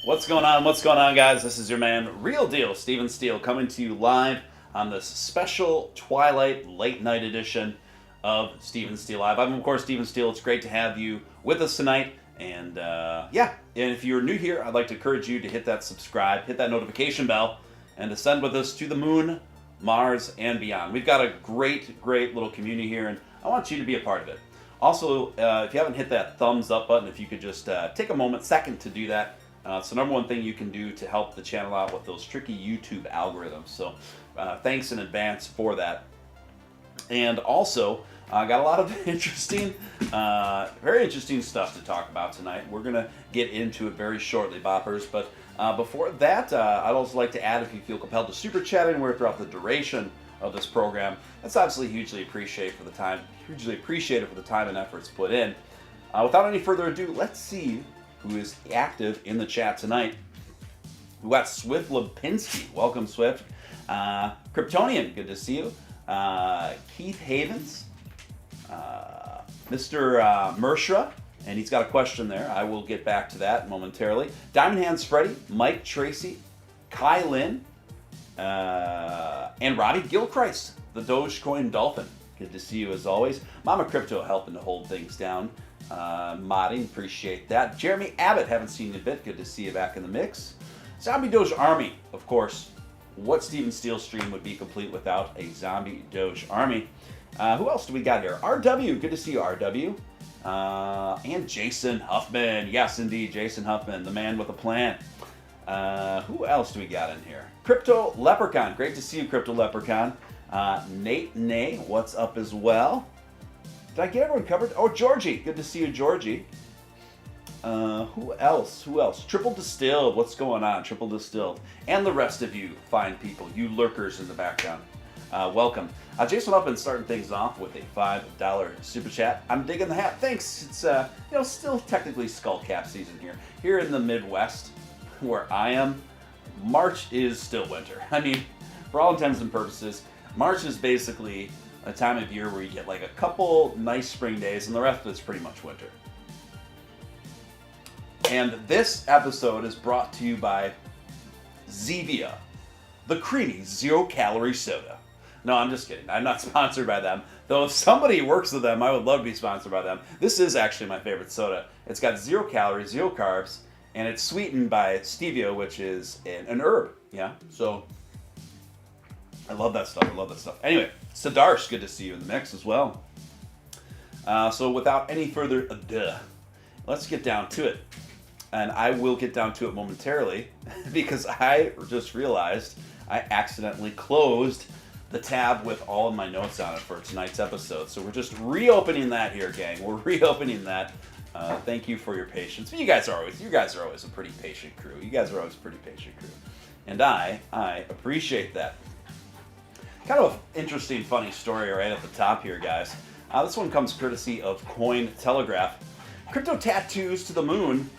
What's going on? What's going on, guys? This is your man, Real Deal, Steele, coming to you live on this special Twilight late night edition of Steele Live. I'm, of course, Steele. It's great to have you with us tonight. And and if you're new here, I'd like to encourage you to hit that subscribe, hit that notification bell, and ascend with us to the moon, Mars, and beyond. We've got a great little community here, and I want you to be a part of it. Also, if you haven't hit that thumbs up button, if you could just take a second to do that. It's the number one thing you can do to help the channel out with those tricky YouTube algorithms. So thanks in advance for that. And also, I got a lot of very interesting stuff to talk about tonight. We're going to get into it very shortly, boppers. But before that, I'd also like to add, if you feel compelled to super chat anywhere throughout the duration of this program, that's obviously hugely appreciated for the time and efforts put in. Without any further ado, let's see who is active in the chat tonight. We got Swift Lipinski. Welcome, Swift. Kryptonian, good to see you. Keith Havens. Mr. Mershra, and he's got a question there. I will get back to that momentarily. Diamond Hands Freddy, Mike Tracy, Kai Lynn, and Robbie Gilchrist, the Dogecoin Dolphin. Good to see you as always. Mama Crypto helping to hold things down. Modding, appreciate that. Jeremy Abbott, haven't seen you in a bit. Good to see you back in the mix. Zombie Doge Army, of course. What Steele stream would be complete without a Zombie Doge Army? Who else do we got here? RW, good to see you, RW. And Jason Huffman. Yes, indeed, Jason Huffman, the man with a plan. Who else do we got in here? Crypto Leprechaun, great to see you, Crypto Leprechaun. Nate Nay, what's up as well? Did I get everyone covered? Oh, Georgie, good to see you, Georgie. Who else? Triple Distilled, what's going on? Triple Distilled. And the rest of you fine people, you lurkers in the background. Welcome. Jason Huffman starting things off with a $5 super chat. I'm digging the hat. Thanks. It's still technically skull cap season here. Here in the Midwest, where I am, March is still winter. I mean, for all intents and purposes, March is basically a time of year where you get like a couple nice spring days, and the rest of it's pretty much winter. And this episode is brought to you by Zevia, the creamy zero-calorie soda. No, I'm just kidding. I'm not sponsored by them. Though if somebody works with them, I would love to be sponsored by them. This is actually my favorite soda. It's got 0 calories, 0 carbs, and it's sweetened by stevia, which is an herb. Yeah, so I love that stuff. Anyway, Sadarsh, good to see you in the mix as well. So without any further ado, let's get down to it. And I will get down to it momentarily because I just realized I accidentally closed the tab with all of my notes on it for tonight's episode. So we're just reopening that here, gang. We're reopening that. Thank you for your patience. You guys are always a pretty patient crew. And I appreciate that. Kind of an interesting, funny story right at the top here, guys. This one comes courtesy of Cointelegraph. Crypto tattoos to the moon.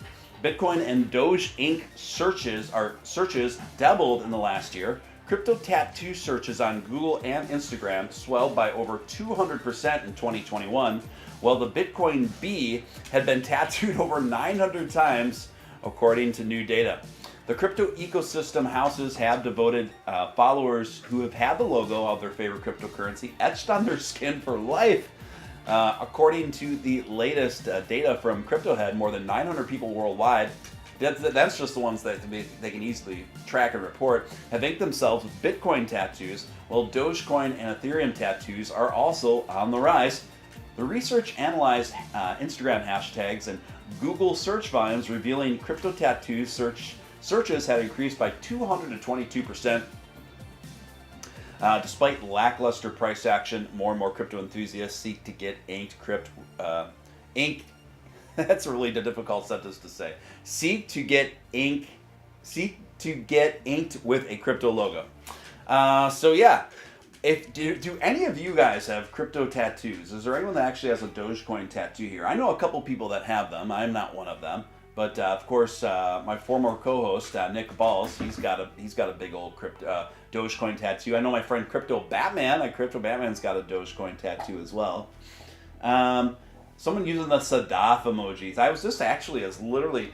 Bitcoin and Doge Inc. searches doubled in the last year. Crypto tattoo searches on Google and Instagram swelled by over 200% in 2021, while the Bitcoin B had been tattooed over 900 times, according to new data. The crypto ecosystem houses have devoted followers who have had the logo of their favorite cryptocurrency etched on their skin for life. According to the latest data from CryptoHead, more than 900 people worldwide, that's just the ones that they can easily track and report, have inked themselves with Bitcoin tattoos, while Dogecoin and Ethereum tattoos are also on the rise. The research analyzed Instagram hashtags and Google search volumes, revealing crypto tattoo searches had increased by 222%. Despite lackluster price action, more and more crypto enthusiasts seek to get inked That's a really difficult sentence to say. Seek to get inked with a crypto logo. So yeah, do any of you guys have crypto tattoos? Is there anyone that actually has a Dogecoin tattoo here? I know a couple people that have them. I'm not one of them. But of course, my former co-host Nick Balls, he's got a big old Dogecoin tattoo. I know my friend Crypto Batman's got a Dogecoin tattoo as well. Someone using the Sadaf emojis. I was just actually literally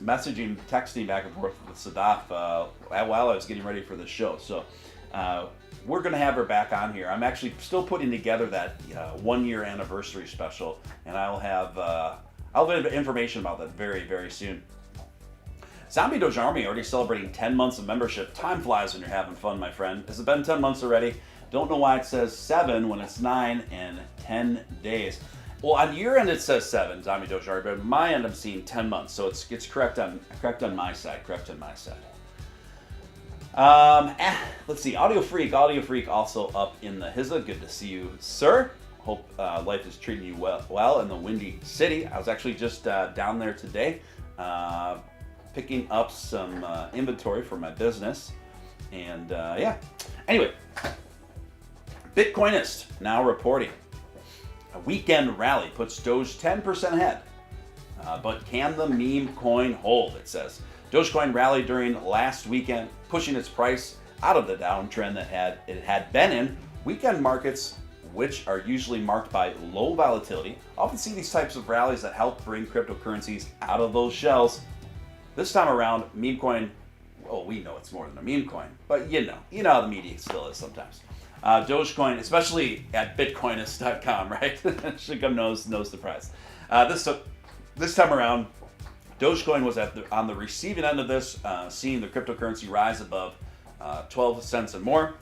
texting back and forth with Sadaf while I was getting ready for the show. So we're going to have her back on here. I'm actually still putting together that 1 year anniversary special, and I'll have information about that very, very soon. Zombie Doge Army already celebrating 10 months of membership. Time flies when you're having fun, my friend. Has it been 10 months already? Don't know why it says 7 when it's 9 and 10 days. Well, on your end it says 7, Zombie Doge Army, but on my end I'm seeing 10 months, so it's correct on my side. Let's see. Audio Freak also up in the hizza. Good to see you, sir. Hope life is treating you well in the Windy City. I was actually just down there today, picking up some inventory for my business, and yeah. Anyway, Bitcoinist now reporting a weekend rally puts Doge 10% ahead, but can the meme coin hold? It says Dogecoin rallied during last weekend, pushing its price out of the downtrend that it had been in. Weekend markets, which are usually marked by low volatility, often see these types of rallies that help bring cryptocurrencies out of those shells. This time around, meme coin, well, we know it's more than a meme coin, but you know how the media still is sometimes. Dogecoin, especially at bitcoinist.com, right? Shigum knows the price. This time around, Dogecoin was on the receiving end of this, seeing the cryptocurrency rise above 12 cents and more.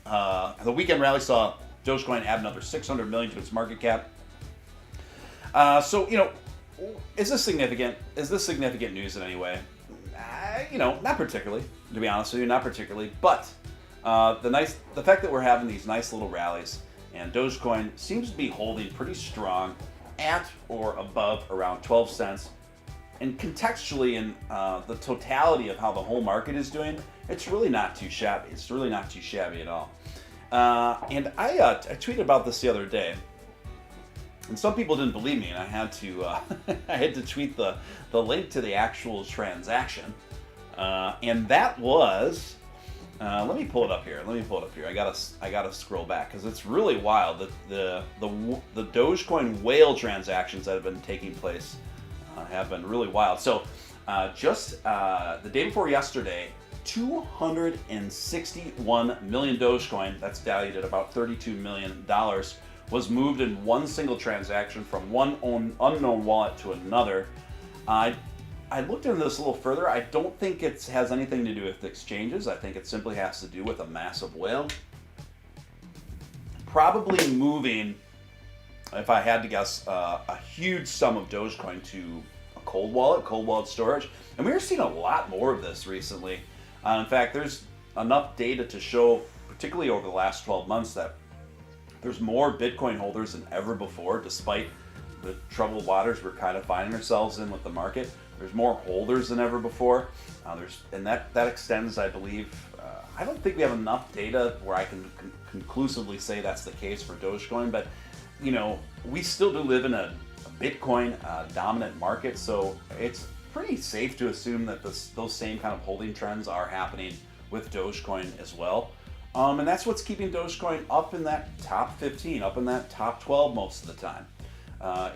The weekend rally saw Dogecoin add another 600 million to its market cap. So, is this significant? Is this significant news in any way? Not particularly, to be honest with you, not particularly. But the fact that we're having these nice little rallies and Dogecoin seems to be holding pretty strong at or above around 12 cents. And contextually in the totality of how the whole market is doing, it's really not too shabby. It's really not too shabby at all. And I tweeted about this the other day. And some people didn't believe me, and I had to tweet the link to the actual transaction, and that was. Let me pull it up here. I gotta scroll back because it's really wild. The Dogecoin whale transactions that have been taking place have been really wild. So just the day before yesterday, 261 million Dogecoin, that's valued at about $32 million, was moved in one single transaction from one unknown wallet to another. I looked into this a little further. I don't think it has anything to do with exchanges. I think it simply has to do with a massive whale. Probably moving, if I had to guess, a huge sum of Dogecoin to a cold wallet storage. And we are seeing a lot more of this recently. In fact, there's enough data to show, particularly over the last 12 months, that there's more Bitcoin holders than ever before, despite the troubled waters we're kind of finding ourselves in with the market. There's more holders than ever before. And that extends, I believe. I don't think we have enough data where I can conclusively say that's the case for Dogecoin, but we still do live in a Bitcoin dominant market, so it's pretty safe to assume that those same kind of holding trends are happening with Dogecoin as well. And that's what's keeping Dogecoin up in that top 15, up in that top 12 most of the time,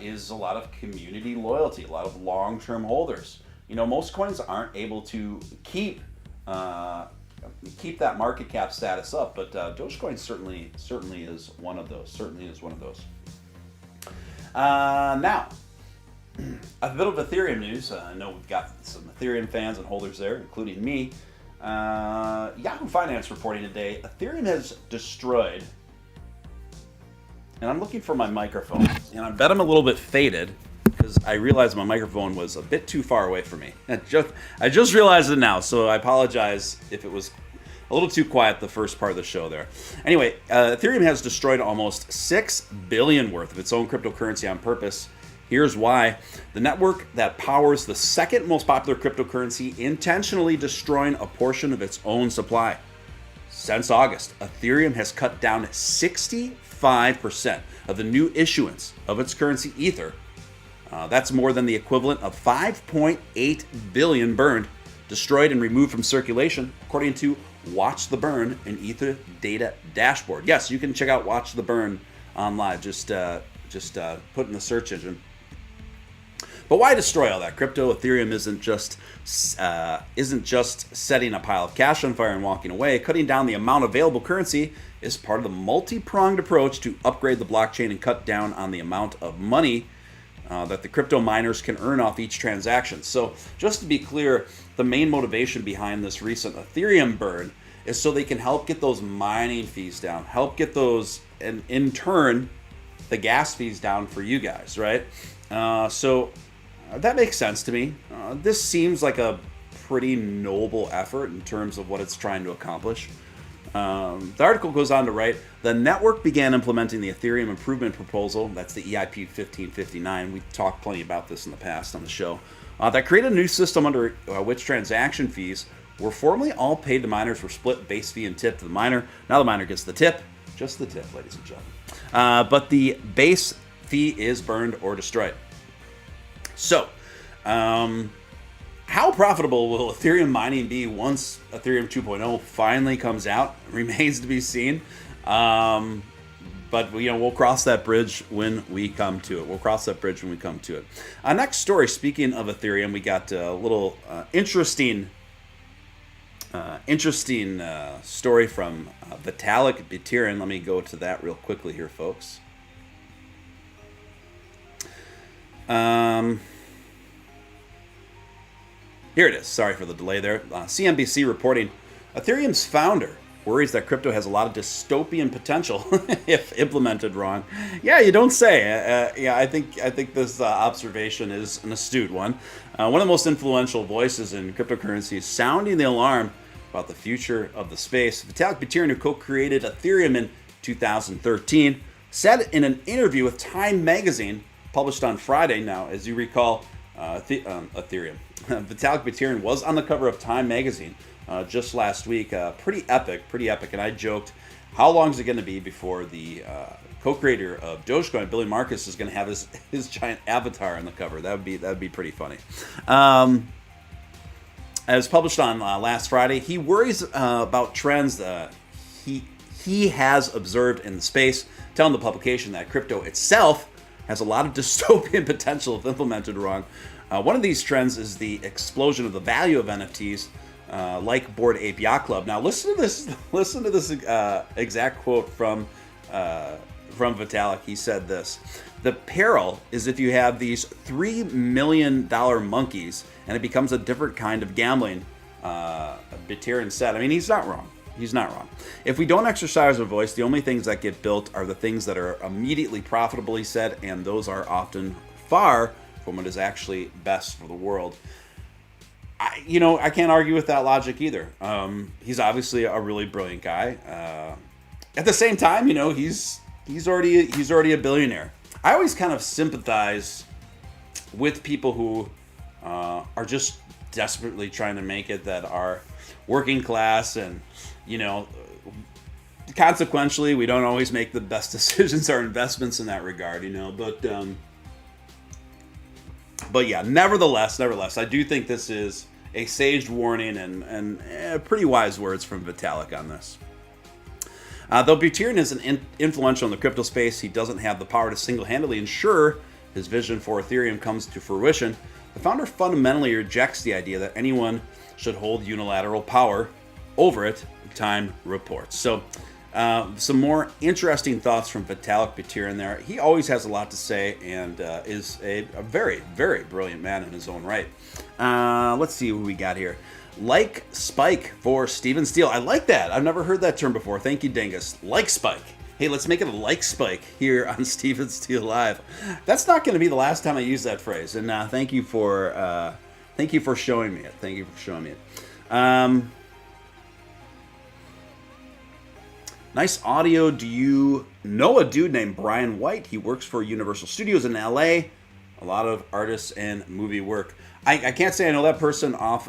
is a lot of community loyalty, a lot of long-term holders. Most coins aren't able to keep that market cap status up, but Dogecoin certainly is one of those. Now, a bit of Ethereum news. I know we've got some Ethereum fans and holders there, including me. Yahoo Finance reporting today, Ethereum has destroyed, and I'm looking for my microphone, and I bet I'm a little bit faded because I realized my microphone was a bit too far away from me. I just realized it now, so I apologize if it was a little too quiet the first part of the show there. Anyway, Ethereum has destroyed almost $6 billion worth of its own cryptocurrency on purpose. Here's why. The network that powers the second most popular cryptocurrency intentionally destroying a portion of its own supply. Since August, Ethereum has cut down 65% of the new issuance of its currency Ether. That's more than the equivalent of 5.8 billion burned, destroyed, and removed from circulation, according to Watch the Burn, an Ether data dashboard. Yes, you can check out Watch the Burn on live. Just put in the search engine. But why destroy all that crypto? Ethereum isn't just setting a pile of cash on fire and walking away. Cutting down the amount of available currency is part of the multi-pronged approach to upgrade the blockchain and cut down on the amount of money that the crypto miners can earn off each transaction. So just to be clear, the main motivation behind this recent Ethereum burn is so they can help get those mining fees down, help get those, and in turn, the gas fees down for you guys, right? So that makes sense to me. This seems like a pretty noble effort in terms of what it's trying to accomplish. The article goes on to write, the network began implementing the Ethereum improvement proposal, that's the EIP 1559, we talked plenty about this in the past on the show, that created a new system under which transaction fees were formerly all paid to miners were split base fee and tip to the miner. Now the miner gets the tip, just the tip, ladies and gentlemen. But the base fee is burned or destroyed. So, how profitable will Ethereum mining be once Ethereum 2.0 finally comes out? Remains to be seen. But we'll cross that bridge when we come to it. Next story. Speaking of Ethereum, we got a little interesting story from Vitalik Buterin. Let me go to that real quickly here, folks. Here it is. Sorry for the delay there. CNBC reporting, Ethereum's founder worries that crypto has a lot of dystopian potential if implemented wrong. Yeah, you don't say. I think this observation is an astute one. One of the most influential voices in cryptocurrency is sounding the alarm about the future of the space. Vitalik Buterin, who co-created Ethereum in 2013, said in an interview with Time magazine published on Friday. Now, as you recall, Ethereum. Vitalik Buterin was on the cover of Time magazine just last week. Pretty epic. And I joked, how long is it going to be before the co-creator of Dogecoin, Billy Marcus, is going to have his giant avatar on the cover? That would be pretty funny. As published on last Friday, he worries about trends that he has observed in the space, telling the publication that crypto itself has a lot of dystopian potential if implemented wrong. One of these trends is the explosion of the value of NFTs, like Bored Ape Yacht Club. Now, listen to this. Listen to this exact quote from Vitalik. He said this: "The peril is if you have these $3 million monkeys, and it becomes a different kind of gambling." Buterin said. I mean, he's not wrong. If we don't exercise our voice, the only things that get built are the things that are immediately profitable, he said, and those are often far from what is actually best for the world. I can't argue with that logic either. He's obviously a really brilliant guy. At the same time, he's already a billionaire. I always kind of sympathize with people who are just desperately trying to make it, that are working class, and consequently we don't always make the best decisions or investments in that regard, but yeah, nevertheless, I do think this is a sage warning and pretty wise words from Vitalik on this. Though Buterin is influential in the crypto space, he doesn't have the power to single-handedly ensure his vision for Ethereum comes to fruition. The founder fundamentally rejects the idea that anyone should hold unilateral power over it, Time reports. So, some more interesting thoughts from Vitalik Buterin there. He always has a lot to say and is a very, very brilliant man in his own right. Let's see what we got here. Like Spike for Steven Steele. I like that. I've never heard that term before. Thank you, Dingus. Like Spike. Hey, let's make it a like Spike here on Steven Steele Live. That's not going to be the last time I use that phrase. And thank you for showing me it. Nice audio. Do you know a dude named Brian White? He works for Universal Studios in LA. A lot of artists and movie work. I can't say I know that person off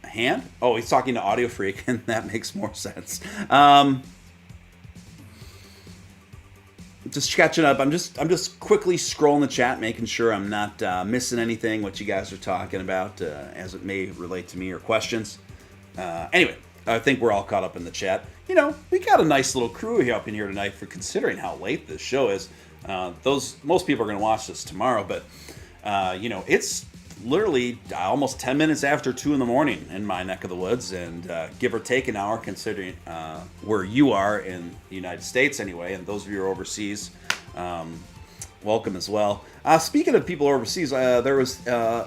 hand. Oh, he's talking to Audio Freak, and that makes more sense. Just catching up. I'm just quickly scrolling the chat, making sure I'm not missing anything, what you guys are talking about, as it may relate to me or questions. Anyway, I think we're all caught up in the chat. We got a nice little crew here up in here tonight, for considering how late this show is. Most people are going to watch this tomorrow, but It's literally almost 10 minutes after 2 in the morning in my neck of the woods, and give or take an hour considering where you are in the United States anyway, and those of you who are overseas, welcome as well. Speaking of people overseas, there was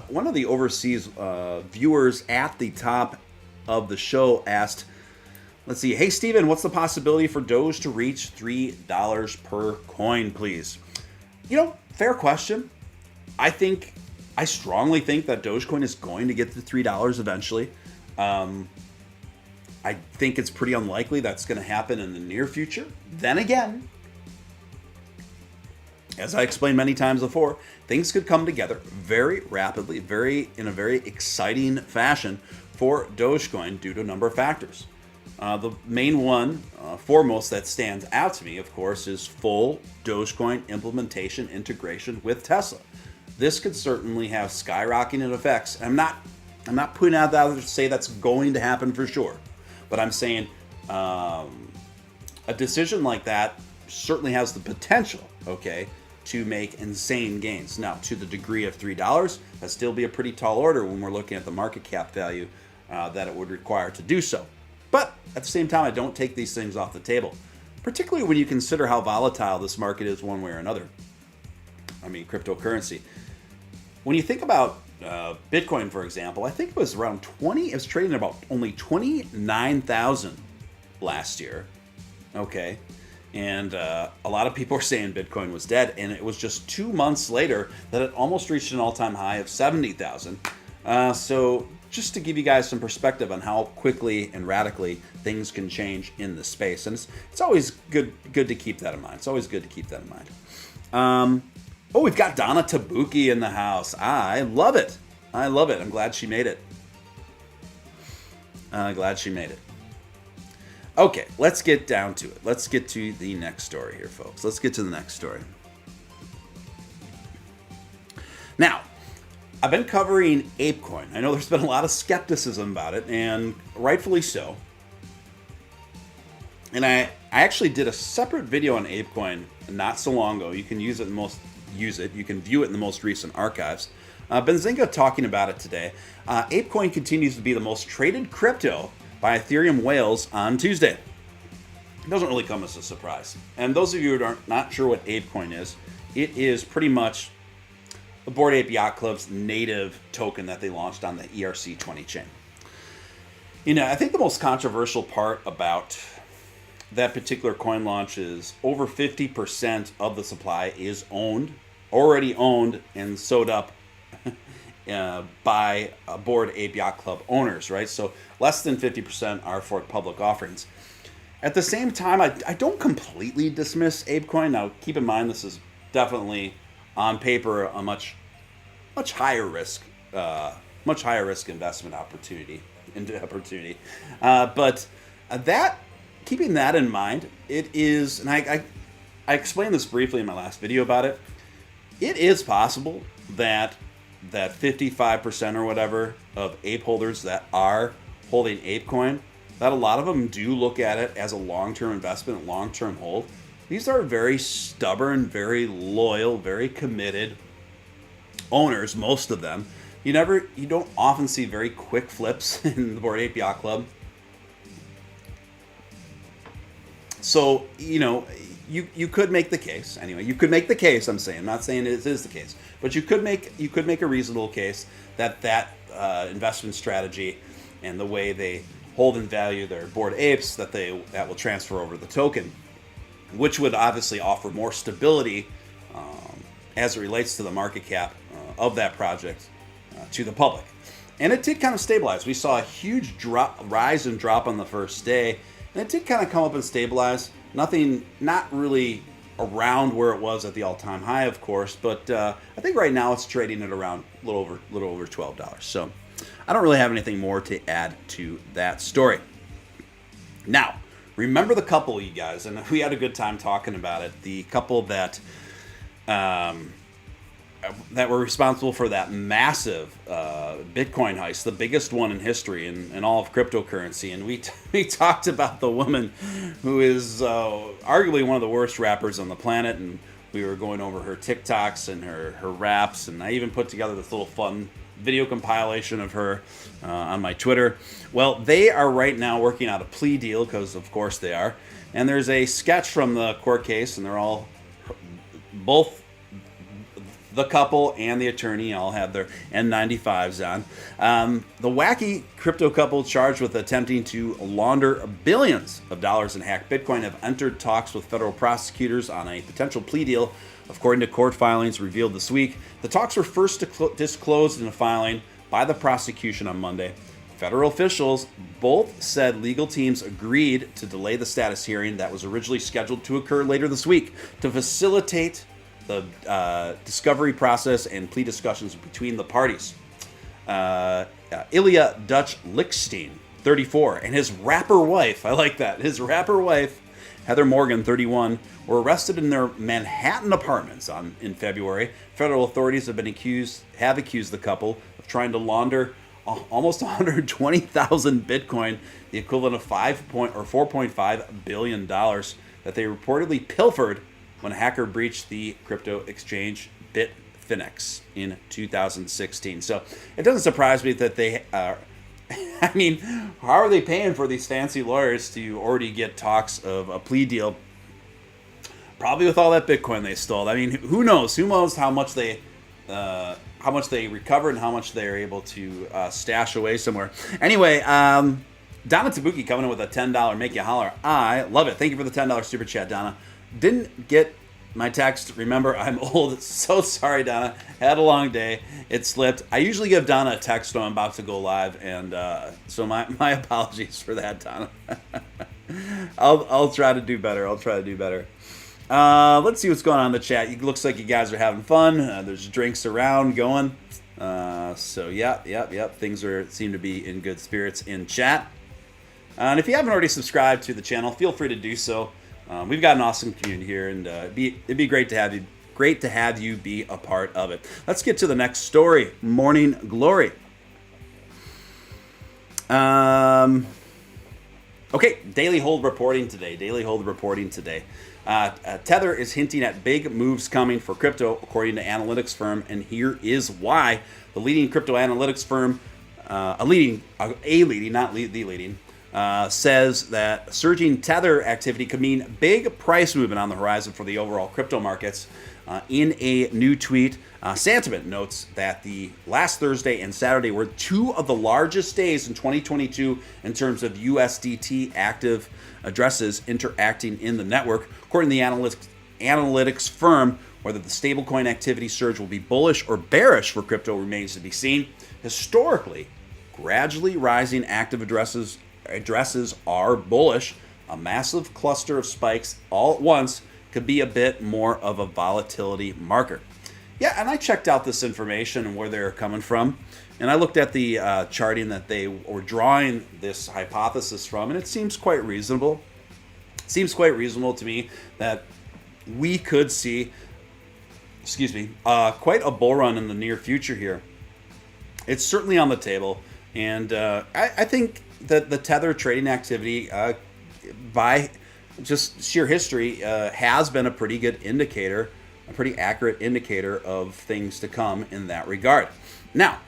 one of the overseas viewers at the top of the show asked, let's see, hey Steven, what's the possibility for Doge to reach $3 per coin, please? Fair question. I strongly think that Dogecoin is going to get to $3 eventually. I think it's pretty unlikely that's going to happen in the near future. Then again, as I explained many times before, things could come together very rapidly, in a very exciting fashion for Dogecoin due to a number of factors. The main one, foremost, that stands out to me, of course, is full Dogecoin implementation integration with Tesla. This could certainly have skyrocketing effects. I'm not putting out that to say that's going to happen for sure, but I'm saying a decision like that certainly has the potential, okay, to make insane gains. Now, to the degree of $3, that'd still be a pretty tall order when we're looking at the market cap value that it would require to do so. But at the same time, I don't take these things off the table, particularly when you consider how volatile this market is one way or another. I mean, cryptocurrency. When you think about Bitcoin, for example, I think it was around it was trading about only 29,000 last year. Okay. And a lot of people are saying Bitcoin was dead, and it was just 2 months later that it almost reached an all-time high of 70,000. So just to give you guys some perspective on how quickly and radically things can change in the space. And it's always good to keep that in mind. It's always good to keep that in mind. We've got Donna Tabuki in the house. I love it. I'm glad she made it. Okay, let's get down to it. Let's get to the next story here, folks. Let's get to the next story. Now, I've been covering Apecoin. I know there's been a lot of skepticism about it, and rightfully so. And I actually did a separate video on Apecoin not so long ago. You can You can view it in the most recent archives. Benzinga talking about it today. Apecoin continues to be the most traded crypto by Ethereum whales on Tuesday. It doesn't really come as a surprise. And those of you who are not sure what Apecoin is, it is pretty much the Bored Ape Yacht Club's native token that they launched on the ERC20 chain. I think the most controversial part about that particular coin launch is over 50% of the supply is already owned and sewed up by Bored Ape Yacht Club owners, right? So less than 50% are for public offerings. At the same time, I don't completely dismiss Apecoin. Now, keep in mind, this is definitely on paper a much higher risk investment opportunity. But keeping that in mind, it is, and I explained this briefly in my last video about it. It is possible that 55% or whatever of ape holders that are holding Apecoin, that a lot of them do look at it as a long-term investment, long-term hold. These are very stubborn, very loyal, very committed owners, most of them. You don't often see very quick flips in the Bored Ape Yacht Club. So, you could make the case. Anyway, you could make the case, I'm saying. I'm not saying it is the case. But you could make a reasonable case that investment strategy and the way they hold and value their Bored Apes, that will transfer over to the token, which would obviously offer more stability as it relates to the market cap of that project to the public. And it did kind of stabilize. We saw a huge rise and drop on the first day, and it did kind of come up and stabilize. Not really around where it was at the all-time high, of course, but I think right now it's trading at around a little over $12. So I don't really have anything more to add to that story. Now, remember the couple, you guys, and we had a good time talking about it. The couple that were responsible for that massive Bitcoin heist, the biggest one in history in all of cryptocurrency. And we talked about the woman who is arguably one of the worst rappers on the planet and We were going over her TikToks and her raps, and I even put together this little fun video compilation of her on my Twitter. Well, they are right now working out a plea deal, because of course they are. And there's a sketch from the court case, and they're all, both the couple and the attorney all have their N95s on. The wacky crypto couple charged with attempting to launder billions of dollars in hacked Bitcoin have entered talks with federal prosecutors on a potential plea deal, according to court filings revealed this week. The talks were first disclosed in a filing by the prosecution on Monday. Federal officials both said legal teams agreed to delay the status hearing that was originally scheduled to occur later this week to facilitate the discovery process and plea discussions between the parties. Ilya Dutch Lichtenstein, 34, and his rapper wife, I like that, his rapper wife, Heather Morgan, 31, were arrested in their Manhattan apartments in February. Federal authorities have accused the couple of trying to launder almost 120,000 Bitcoin, the equivalent of $4.5 billion, that they reportedly pilfered when a hacker breached the crypto exchange Bitfinex in 2016. So it doesn't surprise me that they are. I mean, how are they paying for these fancy lawyers to already get talks of a plea deal? Probably with all that Bitcoin they stole. I mean, who knows? Who knows how much they recovered and how much they're able to stash away somewhere. Anyway, Donna Tabuki coming in with a $10 make you holler. I love it. Thank you for the $10 super chat, Donna. Didn't get my text. Remember, I'm old. So sorry, Donna. Had a long day. It slipped. I usually give Donna a text when I'm about to go live, and so my apologies for that, Donna. I'll try to do better. Let's see what's going on in the chat. It looks like you guys are having fun. There's drinks around going. So yeah. Things seem to be in good spirits in chat. And if you haven't already subscribed to the channel, feel free to do so. We've got an awesome community here, and it'd be great to have you be a part of it. Let's get to the next story. Morning Glory. Okay, daily hold reporting today. Tether is hinting at big moves coming for crypto, according to analytics firm, and here is why. The leading crypto analytics firm, says that surging Tether activity could mean big price movement on the horizon for the overall crypto markets. In a new tweet, Santiment notes that the last Thursday and Saturday were two of the largest days in 2022 in terms of USDT active addresses interacting in the network. According to the analytics firm, whether the stablecoin activity surge will be bullish or bearish for crypto remains to be seen. Historically, gradually rising active addresses are bullish. A massive cluster of spikes all at once could be a bit more of a volatility marker. Yeah, and I checked out this information and where they're coming from, and I looked at the charting that they were drawing this hypothesis from, and it seems quite reasonable. It seems quite reasonable to me that we could see, quite a bull run in the near future here. It's certainly on the table, and I think that the Tether trading activity, by just sheer history, has been a pretty good indicator, a pretty accurate indicator of things to come in that regard. Now,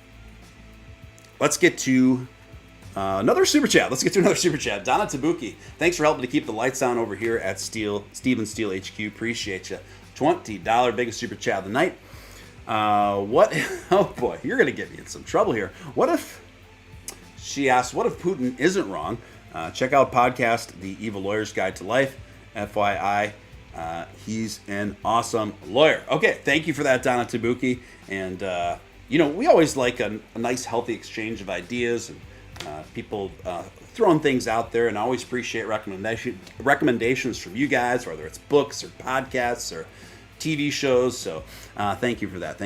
let's get to another super chat. Donna Tabuki, thanks for helping to keep the lights on over here at Steele HQ. Appreciate you. $20 biggest super chat of the night. Oh boy, you're going to get me in some trouble here. She asked, what if Putin isn't wrong? Check out podcast, The Evil Lawyer's Guide to Life. FYI, he's an awesome lawyer. Okay, thank you for that, Donna Tabuki. And, we always like a nice, healthy exchange of ideas and people throwing things out there, and I always appreciate recommendations from you guys, whether it's books or podcasts or TV shows. So thank you for that.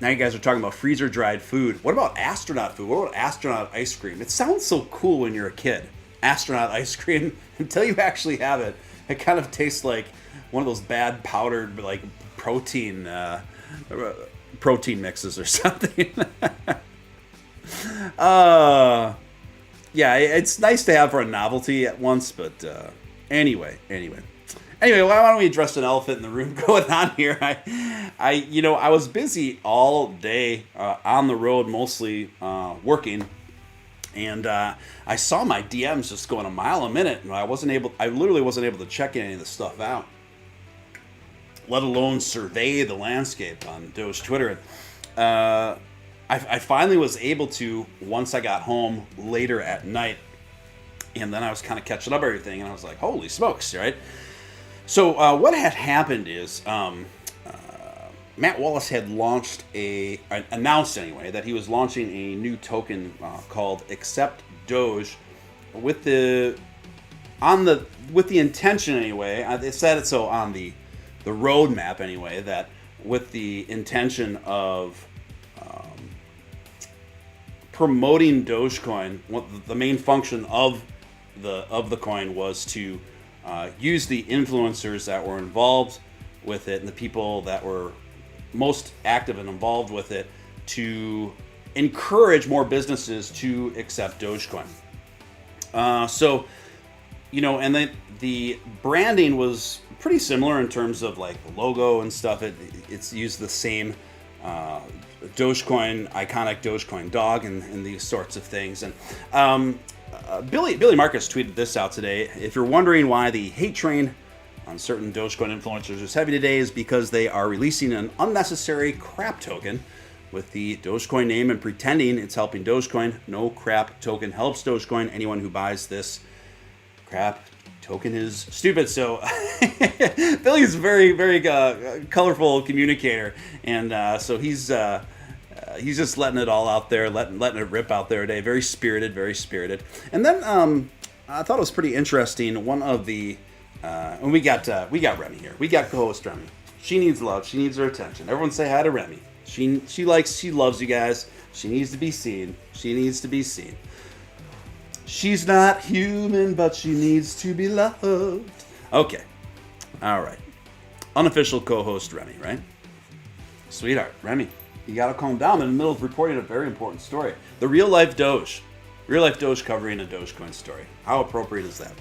Now you guys are talking about freezer-dried food. What about astronaut food? What about astronaut ice cream? It sounds so cool when you're a kid. Astronaut ice cream. Until you actually have it, it kind of tastes like one of those bad powdered protein mixes or something. Yeah, it's nice to have for a novelty at once, but Anyway, why don't we address an elephant in the room going on here? I was busy all day on the road, mostly working, and I saw my DMs just going a mile a minute, and I literally wasn't able to check any of the stuff out, let alone survey the landscape on Doge Twitter. I finally was able to once I got home later at night, and then I was kind of catching up everything, and I was like, holy smokes, right? So what had happened is Matt Wallace had announced anyway, that he was launching a new token called Accept Doge with the intention anyway. They said it so on the roadmap anyway, that with the intention of promoting Dogecoin. The main function of the coin was to use the influencers that were involved with it and the people that were most active and involved with it to encourage more businesses to accept Dogecoin. And then the branding was pretty similar in terms of like the logo and stuff. It's used the same Dogecoin, iconic Dogecoin dog and these sorts of things. And Billy Marcus tweeted this out today. If you're wondering why the hate train on certain Dogecoin influencers is heavy today, is because they are releasing an unnecessary crap token with the Dogecoin name and pretending it's helping Dogecoin. No crap token helps Dogecoin. Anyone who buys this crap token is stupid. So Billy's a very, very colorful communicator, and so he's just letting it all out there, letting it rip out there today. Very spirited, very spirited. And then I thought it was pretty interesting. One of the and we got Remy here. We got co-host Remy. She needs love. She needs her attention. Everyone say hi to Remy. She loves you guys. She needs to be seen. She needs to be seen. She's not human, but she needs to be loved. Okay. All right. Unofficial co-host Remy, right? Sweetheart, Remy, you got to calm down. I'm in the middle of reporting a very important story. The real life Doge. Real life Doge covering a Dogecoin story. How appropriate is that?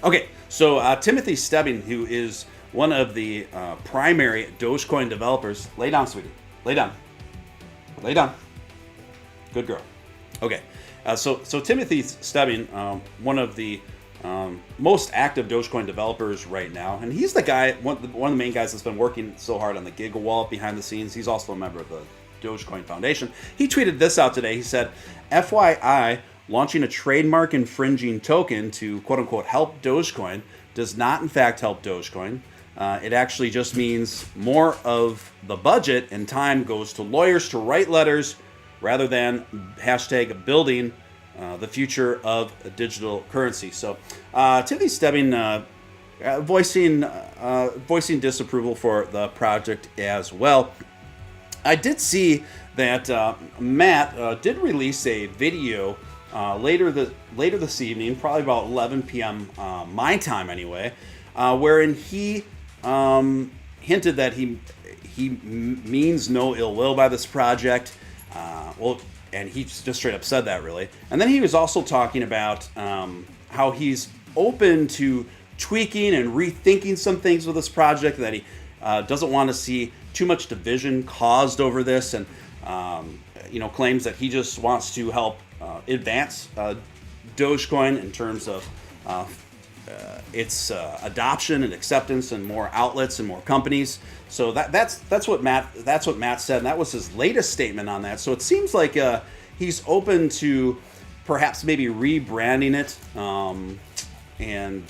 Okay, so Timothy Stebbing, who is one of the primary Dogecoin developers. Lay down, sweetie. Lay down. Lay down. Good girl. Okay. So Timothy Stebbing, one of the most active Dogecoin developers right now, and he's the guy, one of the main guys that's been working so hard on the Giga Wallet behind the scenes. He's also a member of the Dogecoin Foundation. He tweeted this out today. He said, FYI, launching a trademark infringing token to quote-unquote help Dogecoin does not in fact help Dogecoin. It actually just means more of the budget and time goes to lawyers to write letters rather than hashtag building the future of a digital currency. So Timothy Stebbing voicing disapproval for the project as well. I did see that Matt did release a video later this evening, probably about 11 p.m. My time anyway, wherein he hinted that he means no ill will by this project. And he just straight up said that, really. And then he was also talking about how he's open to tweaking and rethinking some things with this project, that he doesn't want to see too much division caused over this, and claims that he just wants to help advance Dogecoin in terms of its adoption and acceptance and more outlets and more companies. So that's what Matt said, and that was his latest statement on that. So it seems like he's open to perhaps maybe rebranding it, and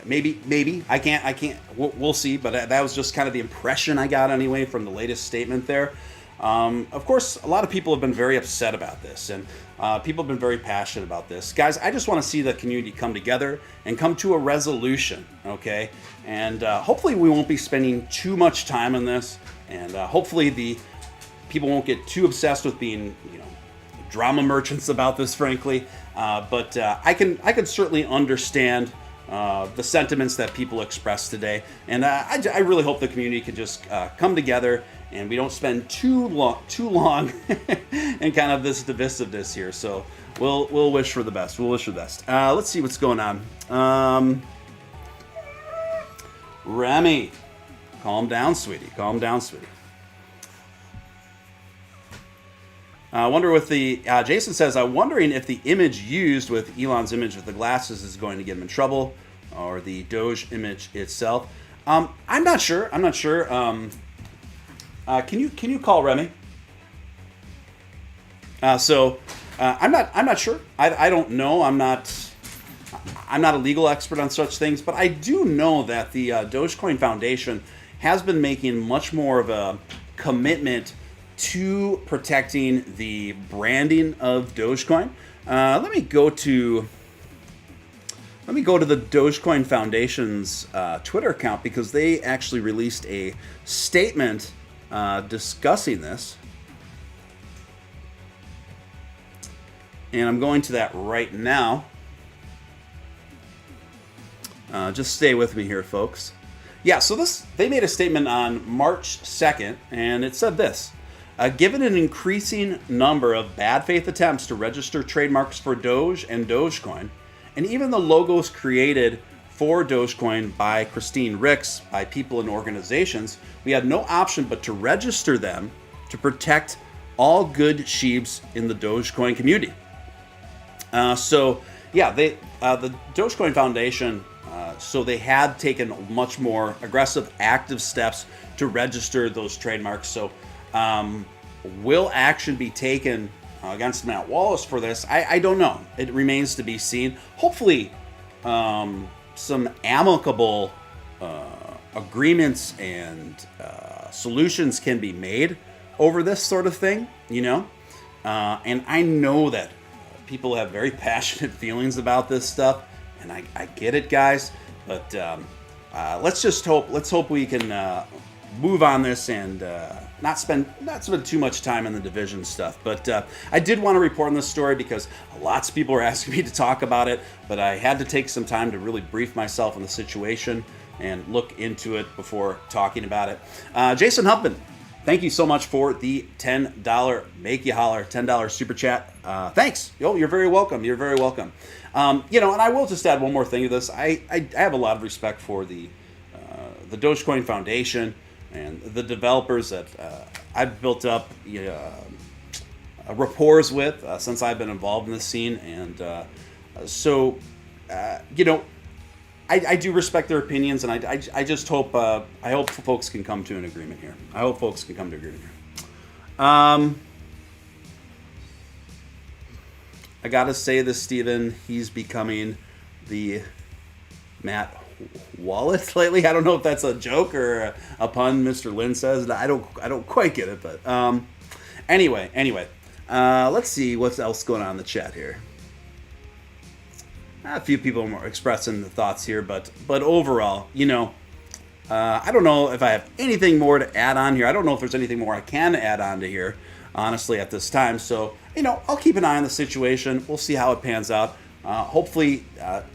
maybe I can't. We'll see. But that was just kind of the impression I got anyway from the latest statement there. Of course, a lot of people have been very upset about this, and people have been very passionate about this. Guys, I just want to see the community come together and come to a resolution, okay? And hopefully we won't be spending too much time on this, and hopefully the people won't get too obsessed with being, drama merchants about this, frankly. But I can certainly understand the sentiments that people expressed today, and I really hope the community can just come together and we don't spend too long in kind of this divisiveness here. So we'll wish for the best. We'll wish for the best. Let's see what's going on. Remy, calm down, sweetie. Calm down, sweetie. I wonder with the Jason says, I'm wondering if the image used with Elon's image with the glasses is going to get him in trouble, or the Doge image itself. I'm not sure. I'm not sure. Can you call Remy? I'm not sure. I don't know. I'm not a legal expert on such things, but I do know that the Dogecoin Foundation has been making much more of a commitment to protecting the branding of Dogecoin. Let me go to the Dogecoin Foundation's Twitter account, because they actually released a statement discussing this. And I'm going to that right now. Just stay with me here, folks. Yeah, so they made a statement on March 2nd, and it said this. Given an increasing number of bad faith attempts to register trademarks for Doge and Dogecoin, and even the logos created for Dogecoin by Christine Ricks, by people and organizations, we had no option but to register them to protect all good sheeps in the Dogecoin community. The Dogecoin Foundation, so they had taken much more aggressive, active steps to register those trademarks. So will action be taken against Matt Wallace for this? I don't know. It remains to be seen. Hopefully, some amicable agreements and solutions can be made over this sort of thing, you know? And I know that people have very passionate feelings about this stuff, and I get it, guys. But let's hope we can move on this and not spend too much time on the division stuff. But I did want to report on this story because lots of people are asking me to talk about it, but I had to take some time to really brief myself on the situation and look into it before talking about it. Jason Humpman, thank you so much for the $10 Make You Holler, $10 super chat. Thanks. You're very welcome. You're very welcome. And I will just add one more thing to this. I have a lot of respect for the Dogecoin Foundation and the developers that I've built up rapport with since I've been involved in this scene. And I do respect their opinions, and I just hope I hope folks can come to an agreement here. I gotta say this, Steven, he's becoming the Matt Wallet lately. I don't know if that's a joke or a pun. Mr. Lynn says I don't quite get it, but anyway, let's see what's else going on in the chat here. A few people are expressing the thoughts here, but overall, I don't know if I have anything more to add on here. I don't know if there's anything more I can add on to here, honestly, at this time. So, I'll keep an eye on the situation. We'll see how it pans out. Hopefully,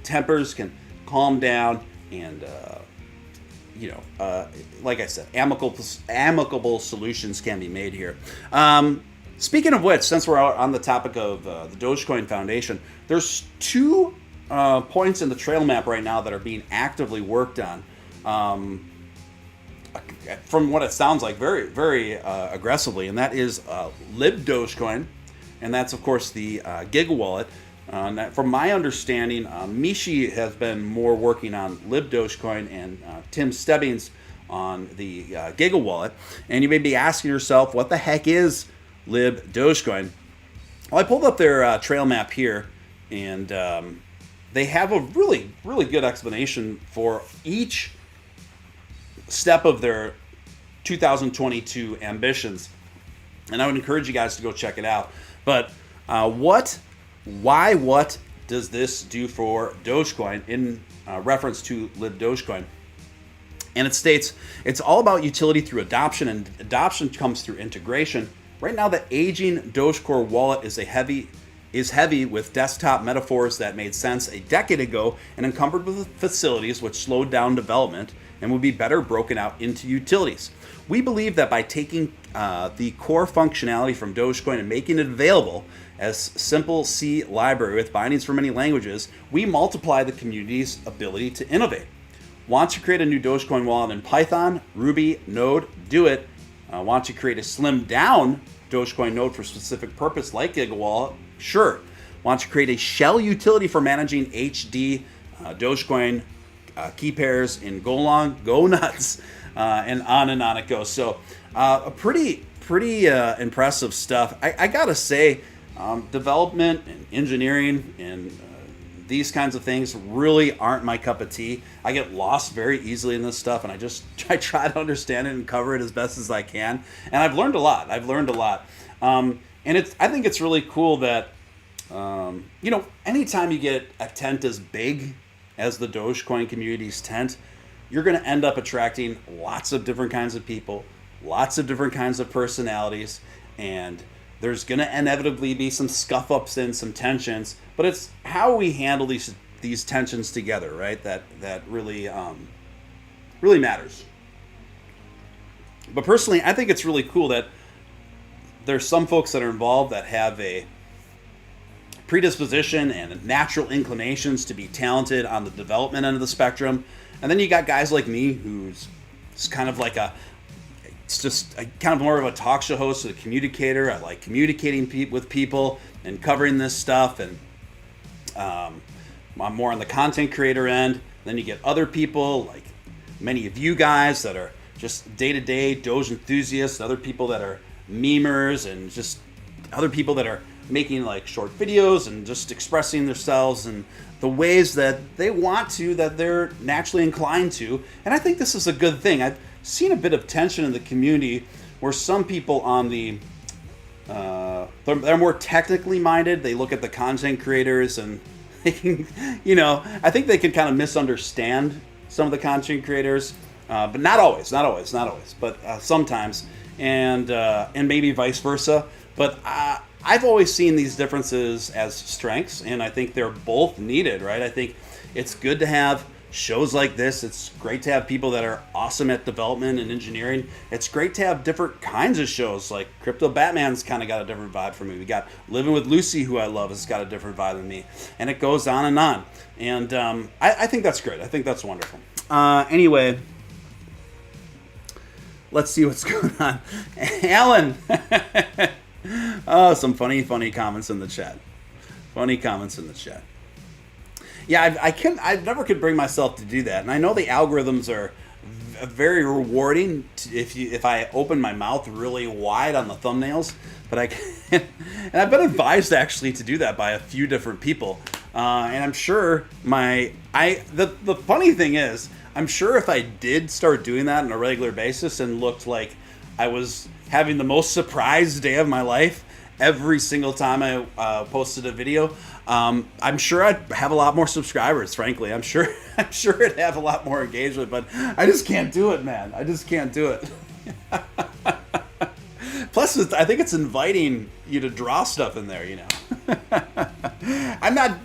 tempers can calm down and, like I said, amicable solutions can be made here. Speaking of which, since we're on the topic of the Dogecoin Foundation, there's two points in the trail map right now that are being actively worked on. From what it sounds like, very, very aggressively, and that is LibDogecoin, and that's of course the Giga wallet. From my understanding, Mishi has been more working on LibDogecoin, and Tim Stebbings on the Giga wallet. And you may be asking yourself, what the heck is LibDogecoin? Well, I pulled up their trail map here, and they have a really, really good explanation for each step of their 2022 ambitions. And I would encourage you guys to go check it out. But what does this do for Dogecoin in reference to LibDogecoin? And it states, it's all about utility through adoption, and adoption comes through integration. Right now, the aging Dogecoin wallet is heavy with desktop metaphors that made sense a decade ago and encumbered with facilities which slowed down development and would be better broken out into utilities. We believe that by taking the core functionality from Dogecoin and making it available as simple C library with bindings for many languages, we multiply the community's ability to innovate. Want to create a new Dogecoin wallet in Python, Ruby, Node? Do it. Want to create a slimmed down Dogecoin node for specific purpose like GigaWallet? Sure. Want to create a shell utility for managing HD Dogecoin key pairs in Golang? Go nuts. And on it goes. So a pretty impressive stuff. I gotta say, development and engineering and these kinds of things really aren't my cup of tea. I get lost very easily in this stuff, and I try to understand it and cover it as best as I can. And I've learned a lot. And I think it's really cool that anytime you get a tent as big as the Dogecoin community's tent, you're going to end up attracting lots of different kinds of people, lots of different kinds of personalities, and there's going to inevitably be some scuff-ups and some tensions, but it's how we handle these tensions together, right? That really matters. But personally, I think it's really cool that there's some folks that are involved that have a predisposition and natural inclinations to be talented on the development end of the spectrum. And then you got guys like me who's kind of like kind of more of a talk show host, a communicator. I like communicating with people and covering this stuff. And I'm more on the content creator end. Then you get other people like many of you guys that are just day-to-day Doge enthusiasts, other people that are memers, and just other people that are making like short videos and just expressing themselves in the ways that they want to, that they're naturally inclined to. And I think this is a good thing. I've seen a bit of tension in the community where some people on the they're more technically minded. They look at the content creators and they can, I think they can kind of misunderstand some of the content creators, but not always, but sometimes, and maybe vice versa. But I've always seen these differences as strengths, and I think they're both needed, right? I think it's good to have shows like this. It's great to have people that are awesome at development and engineering. It's great to have different kinds of shows, like Crypto Batman's kind of got a different vibe for me. We got Living with Lucy, who I love, has got a different vibe than me. And it goes on and on. And I think that's great. I think that's wonderful. Anyway, let's see what's going on. Alan! Oh, some funny comments in the chat. Yeah, I never could bring myself to do that, and I know the algorithms are very rewarding if I open my mouth really wide on the thumbnails, but I can't. And I've been advised actually to do that by a few different people, and I'm sure the funny thing is, I'm sure if I did start doing that on a regular basis and looked like I was having the most surprised day of my life every single time I posted a video, I'm sure I'd have a lot more subscribers, frankly. I'm sure it'd have a lot more engagement, but I just can't do it, man. I just can't do it. Plus, I think it's inviting you to draw stuff in there, I'm not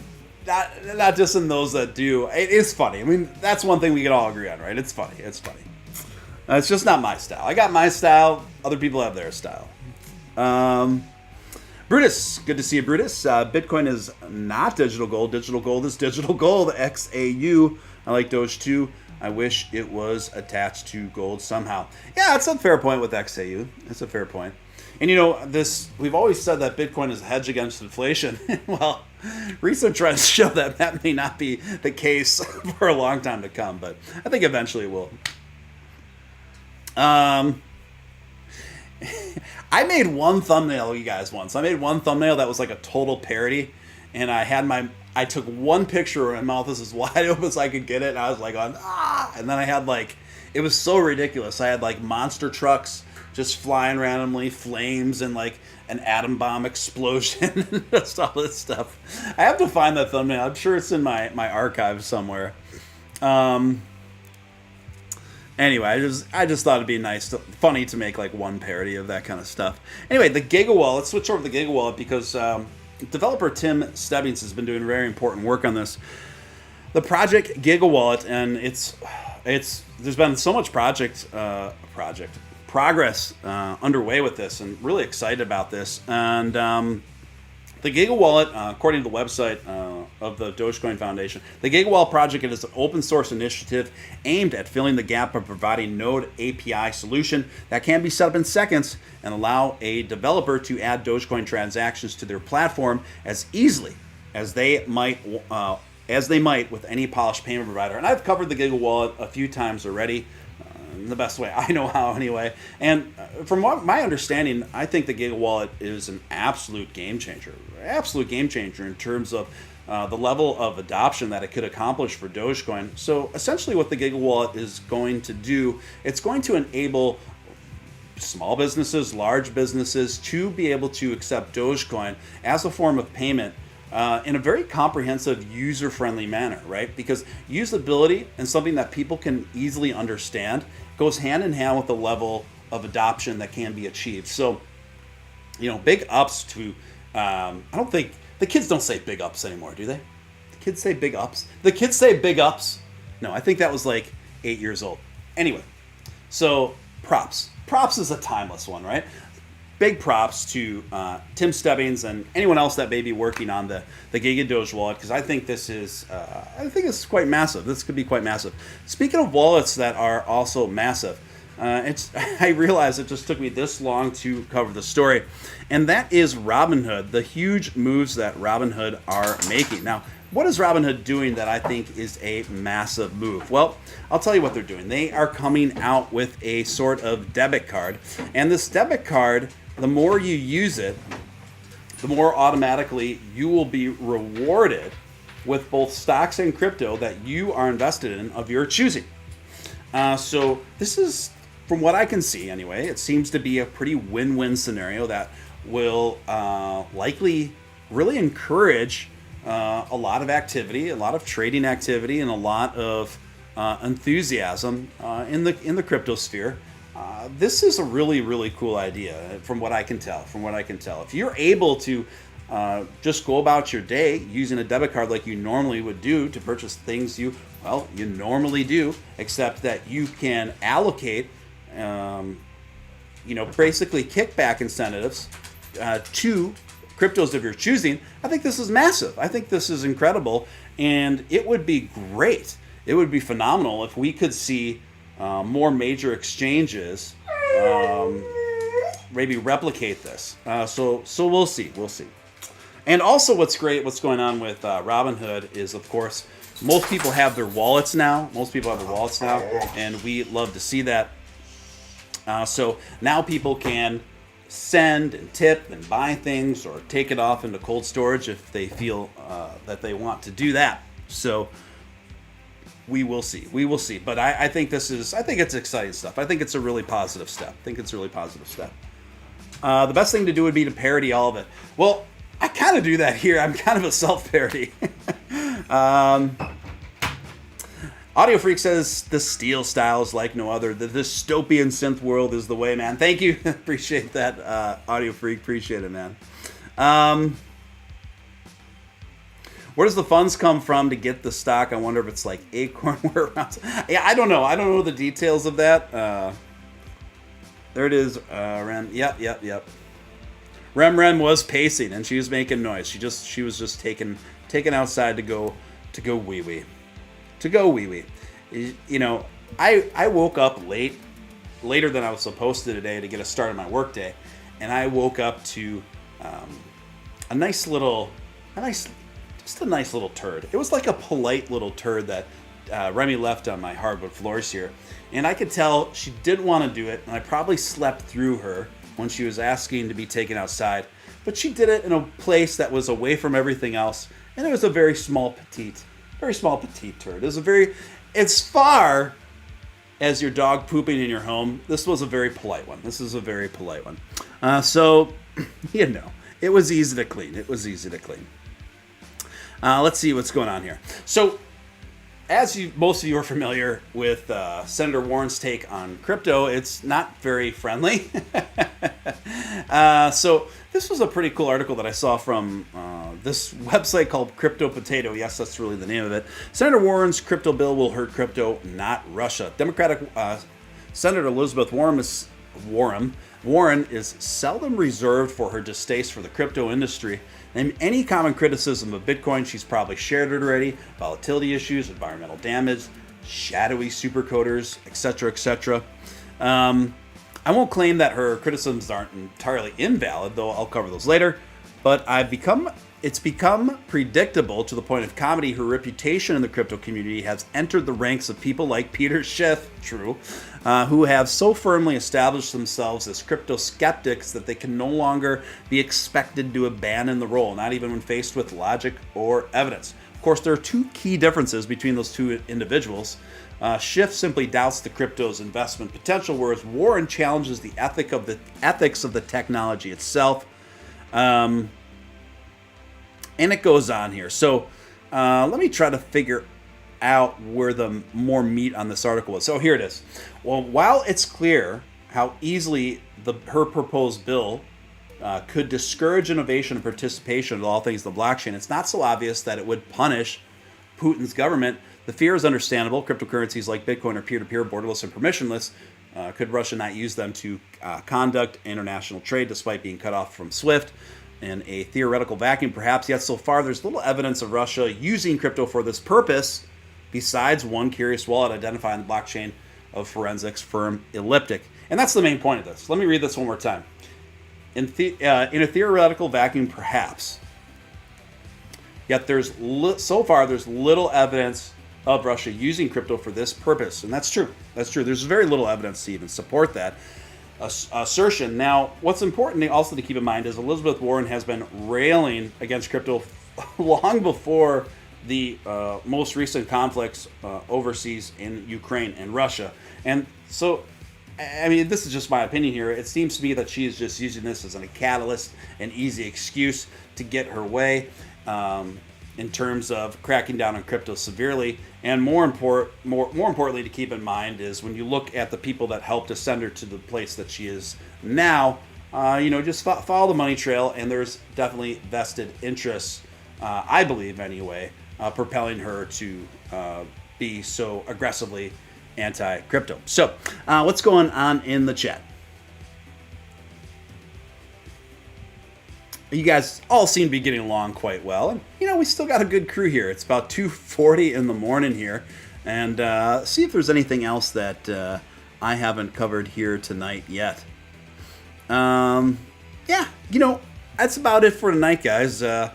dissing those that do. It is funny. I mean, that's one thing we can all agree on, right? It's funny. It's just not my style. I got my style. Other people have their style. Brutus, good to see you, Brutus. Bitcoin is not digital gold. Digital gold is digital gold. XAU. I like Doge too. I wish it was attached to gold somehow. Yeah, that's a fair point with XAU. That's a fair point. And we've always said that Bitcoin is a hedge against inflation. Well, recent trends show that may not be the case for a long time to come, but I think eventually it will. I made one thumbnail, you guys, once. I made one thumbnail that was like a total parody, and I took one picture where my mouth was as wide open as I could get it, and I was like on, and then I had it was so ridiculous. I had monster trucks just flying randomly, flames, and an atom bomb explosion, and just all this stuff. I have to find that thumbnail. I'm sure it's in my archive somewhere. Anyway, I just thought it'd be funny to make one parody of that kind of stuff. Anyway, the GigaWallet. Let's switch over to the GigaWallet because developer Tim Stebbings has been doing very important work on this. The project GigaWallet, and there's been so much progress underway with this, and really excited about this. And the GigaWallet, according to the website, the Dogecoin Foundation. The GigaWallet project is an open source initiative aimed at filling the gap of providing Node API solution that can be set up in seconds and allow a developer to add Dogecoin transactions to their platform as easily as they might with any polished payment provider. And I've covered the GigaWallet a few times already. The best way I know how, anyway. And from what my understanding, I think the GigaWallet is an absolute game changer in terms of the level of adoption that it could accomplish for Dogecoin. So essentially what the GigaWallet is going to do, it's going to enable small businesses, large businesses to be able to accept Dogecoin as a form of payment in a very comprehensive, user-friendly manner, right? Because usability and something that people can easily understand goes hand in hand with the level of adoption that can be achieved. So, big ups to, I don't think, the kids don't say big ups anymore, do they? The kids say big ups? The kids say big ups? No, I think that was like 8 years old. Anyway, so props. Props is a timeless one, right? Big props to Tim Stebbings and anyone else that may be working on the Giga Doge wallet, because I think this is it's quite massive. This could be quite massive. Speaking of wallets that are also massive, I realize it just took me this long to cover the story, and that is Robinhood, the huge moves that Robinhood are making. Now, what is Robinhood doing that I think is a massive move? Well, I'll tell you what they're doing. They are coming out with a sort of debit card, and this debit card, the more you use it, the more automatically you will be rewarded with both stocks and crypto that you are invested in of your choosing. So this is, from what I can see anyway, it seems to be a pretty win-win scenario that will likely really encourage a lot of activity, a lot of trading activity, and a lot of enthusiasm in the crypto sphere. This is a really, really cool idea from what I can tell. If you're able to just go about your day using a debit card like you normally would do to purchase things you normally do, except that you can allocate, basically kickback incentives to cryptos of your choosing, I think this is massive. I think this is incredible, and it would be great. It would be phenomenal if we could see more major exchanges maybe replicate this. So we'll see. And also what's going on with Robinhood is, of course, most people have their wallets now. And we love to see that. So now people can send and tip and buy things or take it off into cold storage if they feel that they want to do that. So we will see. But I think it's exciting stuff. I think it's a really positive step. The best thing to do would be to parody all of it. Well, I kind of do that here. I'm kind of a self-parody. Audio Freak says the Steele style is like no other. The dystopian synth world is the way, man. Thank you. Appreciate that, Audio Freak. Appreciate it, man. Where does the funds come from to get the stock? I wonder if it's like Acorn whereabouts. Yeah, I don't know. I don't know the details of that. There it is. Rem. Yep. Rem was pacing and she was making noise. She was just taken outside to go wee wee. I woke up later than I was supposed to today to get a start on my work day, and I woke up to a nice little turd. It was like a polite little turd that Remy left on my hardwood floors here, and I could tell she didn't want to do it, and I probably slept through her when she was asking to be taken outside, but she did it in a place that was away from everything else, and it was a very small petite turd. It was as far as your dog pooping in your home, this was a very polite one. So, it was easy to clean. Let's see what's going on here. So, as most of you are familiar with Senator Warren's take on crypto, it's not very friendly. So this was a pretty cool article that I saw from this website called Crypto Potato. Yes, that's really the name of it. Senator Warren's crypto bill will hurt crypto, not Russia. Democratic Senator Elizabeth Warren Warren. Warren is seldom reserved for her distaste for the crypto industry. And any common criticism of Bitcoin, she's probably shared it already. Volatility issues, environmental damage, shadowy supercoders, etc., etc. I won't claim that her criticisms aren't entirely invalid, though I'll cover those later. But it's become predictable to the point of comedy. Her reputation in the crypto community has entered the ranks of people like Peter Schiff, who have so firmly established themselves as crypto skeptics that they can no longer be expected to abandon the role, not even when faced with logic or evidence. Of course, there are two key differences between those two individuals. Schiff simply doubts the crypto's investment potential, whereas Warren challenges the ethics of the technology itself. And it goes on here. So let me try to figure out where the more meat on this article is. So here it is. Well, while it's clear how easily her proposed bill could discourage innovation and participation in all things the blockchain, it's not so obvious that it would punish Putin's government. The fear is understandable. Cryptocurrencies like Bitcoin are peer-to-peer, borderless, and permissionless. Could Russia not use them to conduct international trade despite being cut off from SWIFT? In a theoretical vacuum, perhaps, yet so far there's little evidence of Russia using crypto for this purpose, besides one curious wallet identifying the blockchain of forensics firm Elliptic. And that's the main point of this. Let me read this one more time. In a theoretical vacuum, perhaps, yet so far there's little evidence of Russia using crypto for this purpose. And that's true. That's true. There's very little evidence to even support that assertion. Now, what's important also to keep in mind is Elizabeth Warren has been railing against crypto long before the most recent conflicts overseas in Ukraine and Russia. And so, I mean, this is just my opinion here. It seems to me that she is just using this as a catalyst, an easy excuse to get her way in terms of cracking down on crypto severely. And more importantly to keep in mind is when you look at the people that helped to send her to the place that she is now, just follow the money trail, and there's definitely vested interests, I believe anyway, propelling her to be so aggressively anti-crypto. So what's going on in the chat? You guys all seem to be getting along quite well. And, we still got a good crew here. It's about 2:40 in the morning here. And see if there's anything else that I haven't covered here tonight yet. That's about it for tonight, guys. I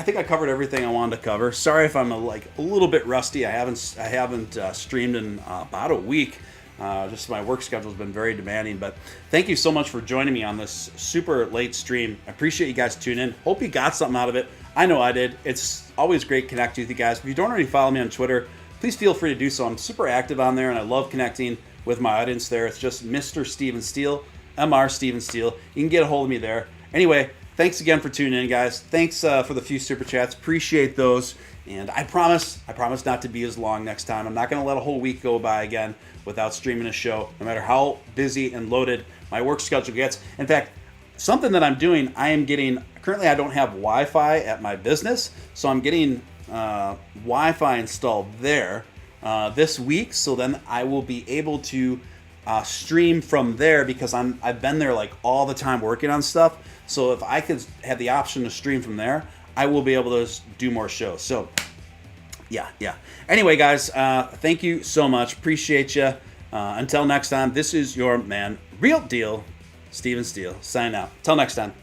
think I covered everything I wanted to cover. Sorry if I'm a little bit rusty. I haven't streamed in about a week. Just my work schedule has been very demanding, but thank you so much for joining me on this super late stream. I appreciate you guys tuning in. Hope you got something out of it. I know I did. It's always great connecting with you guys. If you don't already follow me on Twitter, please feel free to do so. I'm super active on there, and I love connecting with my audience there. It's just Mr. Steven Steele, Mr. Steven Steele. You can get a hold of me there. Anyway, thanks again for tuning in, guys. Thanks for the few super chats. Appreciate those. And I promise not to be as long next time. I'm not going to let a whole week go by again without streaming a show, no matter how busy and loaded my work schedule gets. In fact, something that I'm doing, currently I don't have Wi-Fi at my business, so I'm getting Wi-Fi installed there this week, so then I will be able to stream from there because I've been there all the time working on stuff. So if I could have the option to stream from there, I will be able to do more shows. So yeah. Anyway, guys, thank you so much. Appreciate you. Until next time, this is your man, Real Deal, Steven Steele, signing out. Till next time.